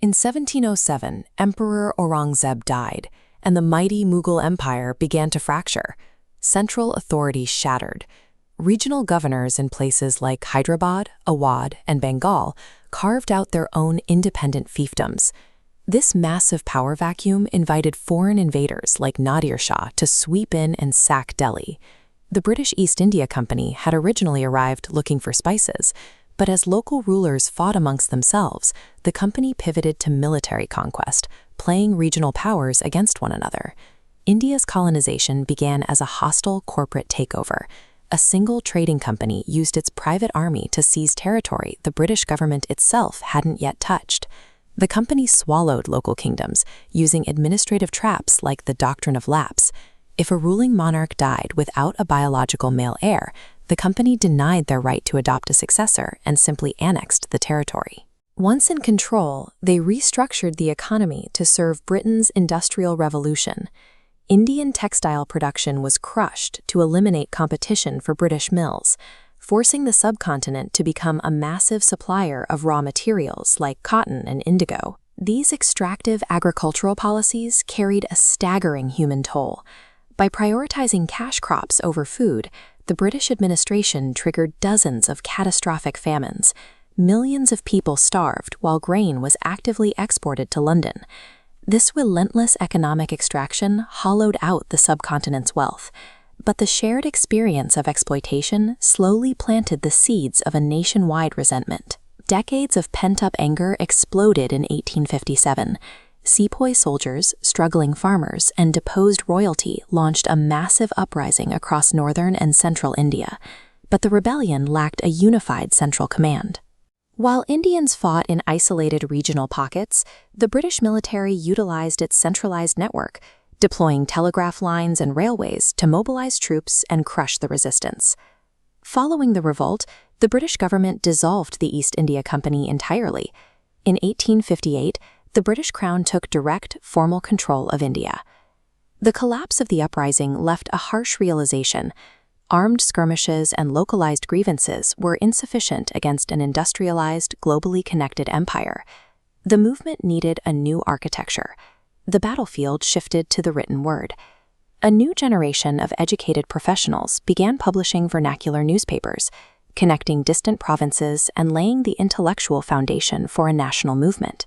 In 1707, Emperor Aurangzeb died, and the mighty Mughal Empire began to fracture. Central authority shattered. Regional governors in places like Hyderabad, Awadh, and Bengal carved out their own independent fiefdoms. This massive power vacuum invited foreign invaders like Nadir Shah to sweep in and sack Delhi. The British East India Company had originally arrived looking for spices, but as local rulers fought amongst themselves, the company pivoted to military conquest, playing regional powers against one another. India's colonization began as a hostile corporate takeover. A single trading company used its private army to seize territory the British government itself hadn't yet touched. The company swallowed local kingdoms, using administrative traps like the doctrine of lapse. If a ruling monarch died without a biological male heir, the company denied their right to adopt a successor and simply annexed the territory. Once in control, they restructured the economy to serve Britain's Industrial Revolution. Indian textile production was crushed to eliminate competition for British mills, forcing the subcontinent to become a massive supplier of raw materials like cotton and indigo. These extractive agricultural policies carried a staggering human toll. By prioritizing cash crops over food, the British administration triggered dozens of catastrophic famines. Millions of people starved while grain was actively exported to London. This relentless economic extraction hollowed out the subcontinent's wealth, but the shared experience of exploitation slowly planted the seeds of a nationwide resentment. Decades of pent-up anger exploded in 1857. Sepoy soldiers, struggling farmers, and deposed royalty launched a massive uprising across northern and central India, but the rebellion lacked a unified central command. While Indians fought in isolated regional pockets, the British military utilized its centralized network, deploying telegraph lines and railways to mobilize troops and crush the resistance. Following the revolt, the British government dissolved the East India Company entirely. In 1858, the British Crown took direct, formal control of India. The collapse of the uprising left a harsh realization. Armed skirmishes and localized grievances were insufficient against an industrialized, globally connected empire. The movement needed a new architecture. The battlefield shifted to the written word. A new generation of educated professionals began publishing vernacular newspapers, connecting distant provinces and laying the intellectual foundation for a national movement.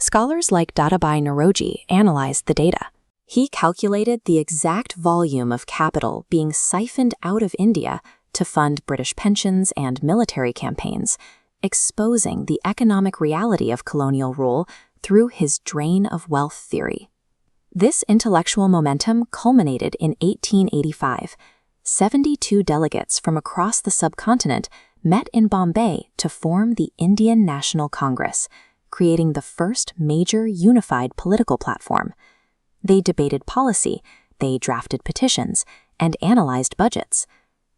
Scholars like Dadabhai Naoroji analyzed the data. He calculated the exact volume of capital being siphoned out of India to fund British pensions and military campaigns, exposing the economic reality of colonial rule through his drain of wealth theory. This intellectual momentum culminated in 1885. 72 delegates from across the subcontinent met in Bombay to form the Indian National Congress, creating the first major unified political platform. They debated policy, they drafted petitions, and analyzed budgets.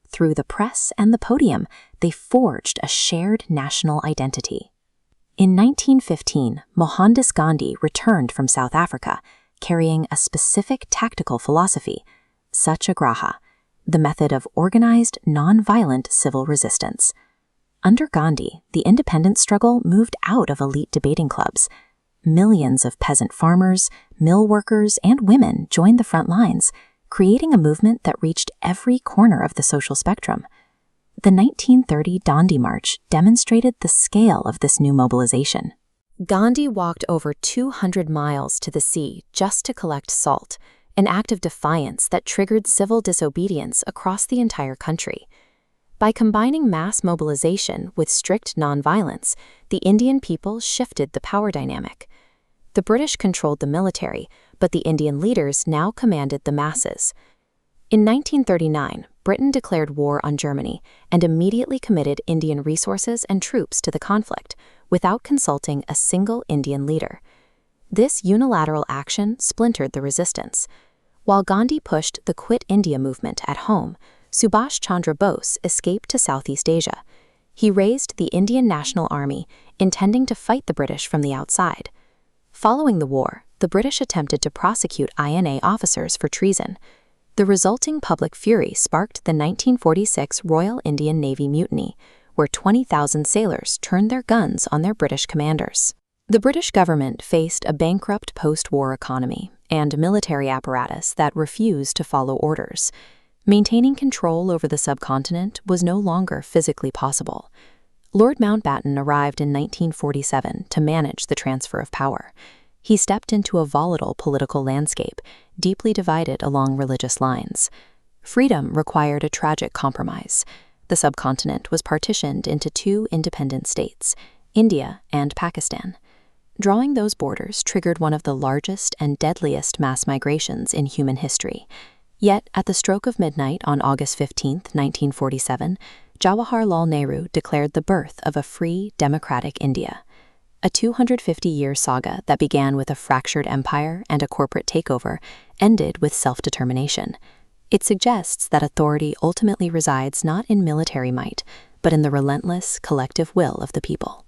Through the press and the podium, they forged a shared national identity. In 1915, Mohandas Gandhi returned from South Africa, carrying a specific tactical philosophy, satyagraha, the method of organized, non-violent civil resistance. Under Gandhi, the independence struggle moved out of elite debating clubs. Millions of peasant farmers, mill workers, and women joined the front lines, creating a movement that reached every corner of the social spectrum. The 1930 Dandi March demonstrated the scale of this new mobilization. Gandhi walked over 200 miles to the sea just to collect salt, an act of defiance that triggered civil disobedience across the entire country. By combining mass mobilization with strict nonviolence, the Indian people shifted the power dynamic. The British controlled the military, but the Indian leaders now commanded the masses. In 1939, Britain declared war on Germany and immediately committed Indian resources and troops to the conflict, without consulting a single Indian leader. This unilateral action splintered the resistance. While Gandhi pushed the Quit India movement at home, Subhash Chandra Bose escaped to Southeast Asia. He raised the Indian National Army, intending to fight the British from the outside. Following the war, the British attempted to prosecute INA officers for treason. The resulting public fury sparked the 1946 Royal Indian Navy Mutiny, where 20,000 sailors turned their guns on their British commanders. The British government faced a bankrupt post-war economy and a military apparatus that refused to follow orders. Maintaining control over the subcontinent was no longer physically possible. Lord Mountbatten arrived in 1947 to manage the transfer of power. He stepped into a volatile political landscape, deeply divided along religious lines. Freedom required a tragic compromise. The subcontinent was partitioned into two independent states, India and Pakistan. Drawing those borders triggered one of the largest and deadliest mass migrations in human history. Yet, at the stroke of midnight on August 15, 1947, Jawaharlal Nehru declared the birth of a free, democratic India. A 250-year saga that began with a fractured empire and a corporate takeover ended with self-determination. It suggests that authority ultimately resides not in military might, but in the relentless, collective will of the people.